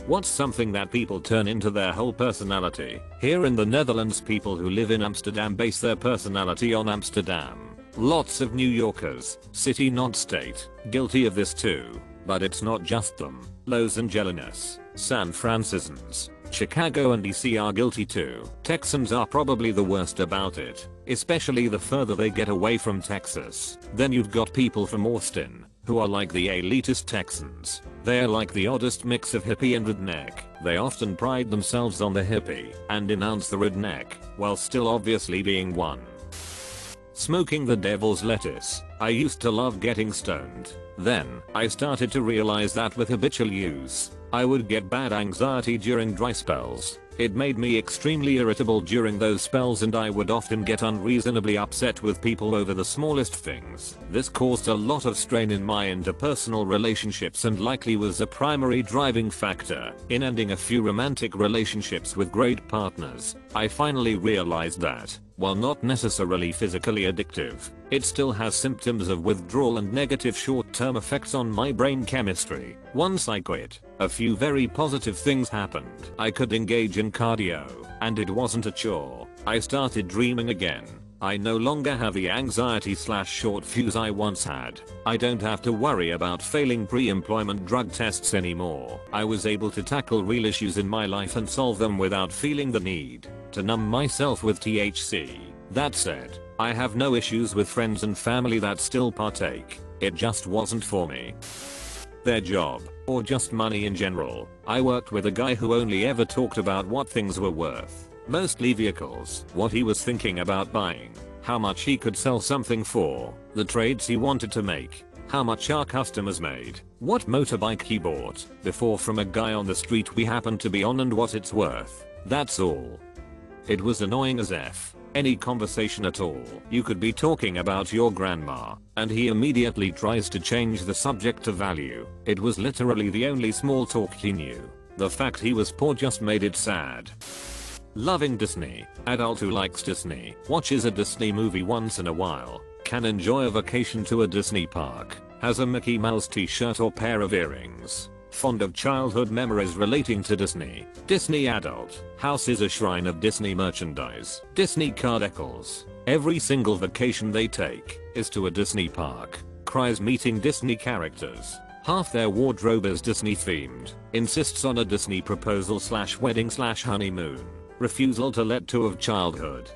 What's something that people turn into their whole personality? Here in the Netherlands, people who live in Amsterdam base their personality on Amsterdam. Lots of New Yorkers, city not state, guilty of this too. But it's not just them. Los Angeles, San Franciscans, Chicago and DC are guilty too. Texans are probably the worst about it, especially the further they get away from Texas. Then you've got people from Austin, who are like the elitist Texans. They're like the oddest mix of hippie and redneck. They often pride themselves on the hippie and denounce the redneck, while still obviously being one. Smoking the devil's lettuce. I used to love getting stoned. Then, I started to realize that with habitual use, I would get bad anxiety during dry spells. It made me extremely irritable during those spells and I would often get unreasonably upset with people over the smallest things. This caused a lot of strain in my interpersonal relationships and likely was a primary driving factor in ending a few romantic relationships with great partners. I finally realized that, while not necessarily physically addictive, it still has symptoms of withdrawal and negative short-term effects on my brain chemistry. Once I quit, a few very positive things happened. I could engage in cardio, and it wasn't a chore. I started dreaming again. I no longer have the anxiety/short fuse I once had. I don't have to worry about failing pre-employment drug tests anymore. I was able to tackle real issues in my life and solve them without feeling the need to numb myself with THC. That said, I have no issues with friends and family that still partake. It just wasn't for me. Their job, or just money in general. I worked with a guy who only ever talked about what things were worth. Mostly vehicles, what he was thinking about buying, how much he could sell something for, the trades he wanted to make, how much our customers made, what motorbike he bought before from a guy on the street we happened to be on and what it's worth. That's all. It was annoying as F. Any conversation at all. You could be talking about your grandma, and he immediately tries to change the subject to value. It was literally the only small talk he knew. The fact he was poor just made it sad. Loving Disney. Adult who likes Disney, watches a Disney movie once in a while, can enjoy a vacation to a Disney park, has a Mickey Mouse t-shirt or pair of earrings. Fond of childhood memories relating to Disney. Disney adult. House is a shrine of Disney merchandise. Disney car decals. Every single vacation they take is to a Disney park. Cries meeting Disney characters. Half their wardrobe is Disney themed. Insists on a Disney proposal/wedding/honeymoon. Refusal to let go of childhood.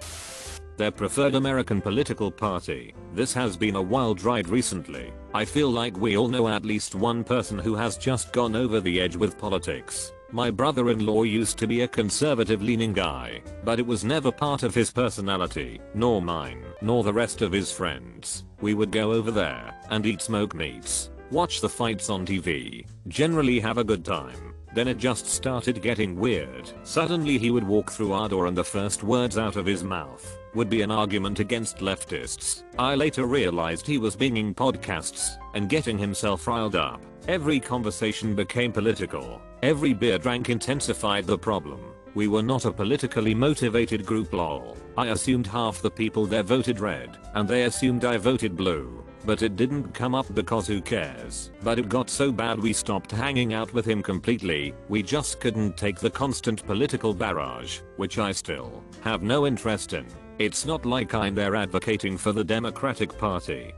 Their preferred American political party. This has been a wild ride recently. I feel like we all know at least one person who has just gone over the edge with politics. My brother-in-law used to be a conservative-leaning guy, but it was never part of his personality, nor mine, nor the rest of his friends. We would go over there and eat smoked meats, watch the fights on TV, generally have a good time. Then it just started getting weird. Suddenly he would walk through our door and the first words out of his mouth would be an argument against leftists. I later realized he was binging podcasts and getting himself riled up. Every conversation became political. Every beer drank intensified the problem. We were not a politically motivated group lol. I assumed half the people there voted red, and they assumed I voted blue. But it didn't come up because who cares. But it got so bad we stopped hanging out with him completely. We just couldn't take the constant political barrage, which I still have no interest in. It's not like I'm there advocating for the Democratic Party.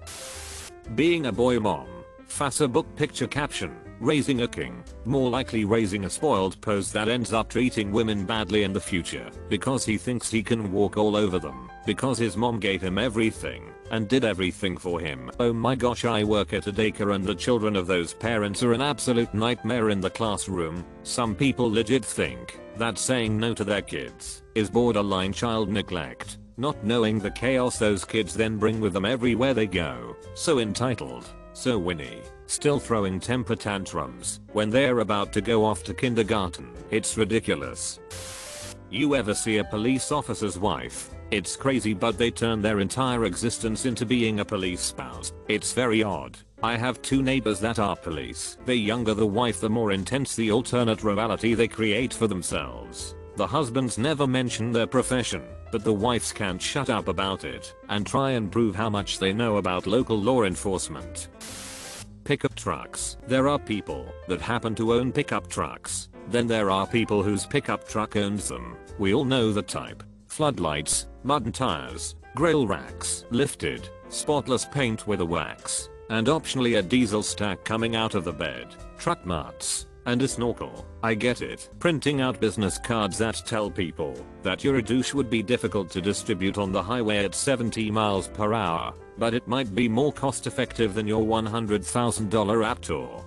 Being a boy mom. FASA book picture caption. Raising a king. More likely raising a spoiled pose that ends up treating women badly in the future because he thinks he can walk all over them because his mom gave him everything and did everything for him. Oh my gosh, I work at a daycare and the children of those parents are an absolute nightmare in the classroom. Some people legit think that saying no to their kids is borderline child neglect, not knowing the chaos those kids then bring with them everywhere they go. So entitled, so Winnie, still throwing temper tantrums when they're about to go off to kindergarten. It's ridiculous. You ever see a police officer's wife? It's crazy, but they turn their entire existence into being a police spouse. It's very odd. I have two neighbors that are police. The younger the wife, the more intense the alternate reality they create for themselves. The husbands never mention their profession, but the wives can't shut up about it and try and prove how much they know about local law enforcement. Pickup trucks. There are people that happen to own pickup trucks Then there are people whose pickup truck owns them. We all know the type. Floodlights, mud tires, grill racks, lifted, spotless paint with a wax, and optionally a diesel stack coming out of the bed, truck nuts, and a snorkel. I get it. Printing out business cards that tell people that you're a douche would be difficult to distribute on the highway at 70 miles per hour, but it might be more cost effective than your $100,000 app tour.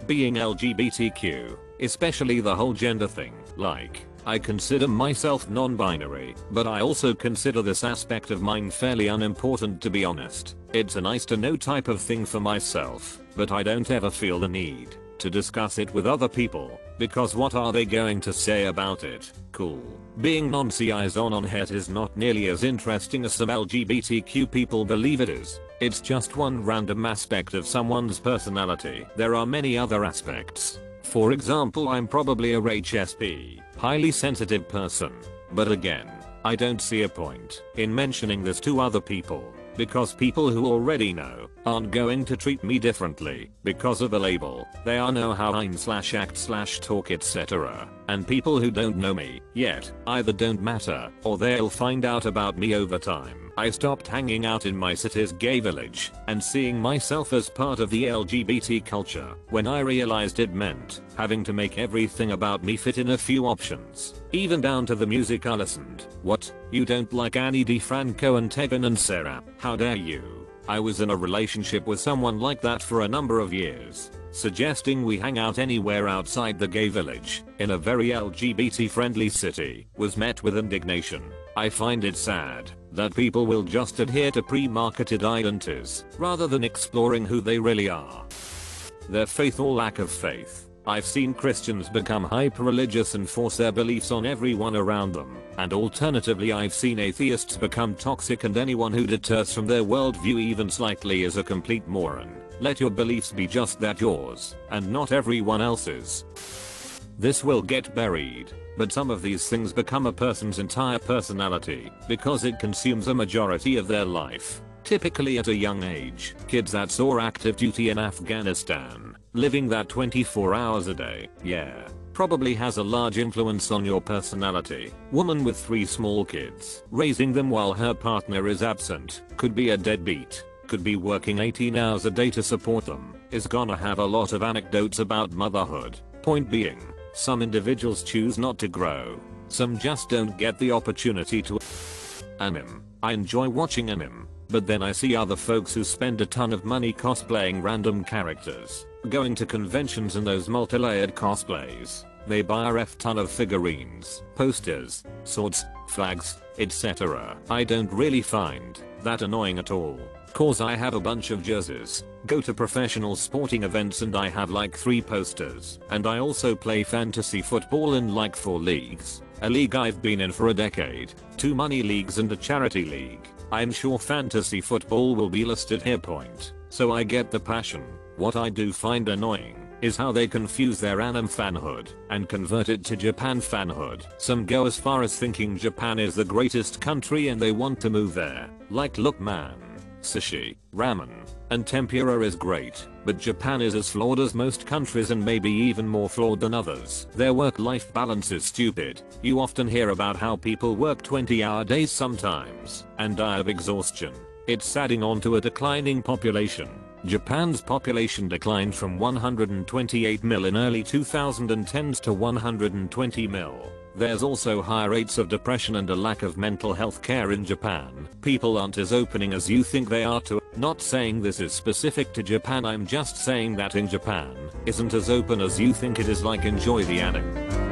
Being LGBTQ, especially the whole gender thing, like, I consider myself non-binary, but I also consider this aspect of mine fairly unimportant, to be honest. It's a nice to know type of thing for myself, but I don't ever feel the need to discuss it with other people, because what are they going to say about it? Cool. Being non-CI's on het is not nearly as interesting as some LGBTQ people believe it is. It's just one random aspect of someone's personality. There are many other aspects. For example, I'm probably a HSP, highly sensitive person. But again, I don't see a point in mentioning this to other people, because people who already know aren't going to treat me differently because of a label. They are know how I'm/act/talk etc. And people who don't know me yet either don't matter or they'll find out about me over time. I stopped hanging out in my city's gay village and seeing myself as part of the LGBT culture when I realized it meant having to make everything about me fit in a few options, even down to the music I listened. What? You don't like Annie DiFranco and Tevin and Sarah? How dare you? I was in a relationship with someone like that for a number of years. Suggesting we hang out anywhere outside the gay village in a very LGBT friendly city was met with indignation. I find it sad that people will just adhere to pre-marketed identities rather than exploring who they really are. Their faith or lack of faith. I've seen Christians become hyper-religious and force their beliefs on everyone around them, and alternatively I've seen atheists become toxic and anyone who deters from their worldview even slightly is a complete moron. Let your beliefs be just that, yours, and not everyone else's. This will get buried, but some of these things become a person's entire personality because it consumes a majority of their life. Typically at a young age, kids that saw active duty in Afghanistan, living that 24 hours a day, yeah, probably has a large influence on your personality. Woman with 3 small kids, raising them while her partner is absent, could be a deadbeat, could be working 18 hours a day to support them, is gonna have a lot of anecdotes about motherhood. Point being, some individuals choose not to grow. Some just don't get the opportunity to. Anime. I enjoy watching anime, but then I see other folks who spend a ton of money cosplaying random characters, going to conventions in those multi-layered cosplays. They buy a ref ton of figurines, posters, swords, flags, etc. I don't really find that annoying at all, cause I have a bunch of jerseys, go to professional sporting events and I have like 3 posters, and I also play fantasy football in like 4 leagues, a league I've been in for a decade, 2 money leagues and a charity league. I'm sure fantasy football will be listed here. So I get the passion. What I do find annoying is how they confuse their anime fanhood and convert it to Japan fanhood. Some go as far as thinking Japan is the greatest country and they want to move there. Like, look man, sushi, ramen, and tempura is great, but Japan is as flawed as most countries and maybe even more flawed than others. Their work-life balance is stupid. You often hear about how people work 20-hour days sometimes and die of exhaustion. It's adding on to a declining population. Japan's population declined from 128 mil in early 2010s to 120 mil. There's also high rates of depression and a lack of mental health care in Japan. People aren't as opening as you think they are to. Not saying this is specific to Japan, I'm just saying that in Japan isn't as open as you think it is. Like, enjoy the anime.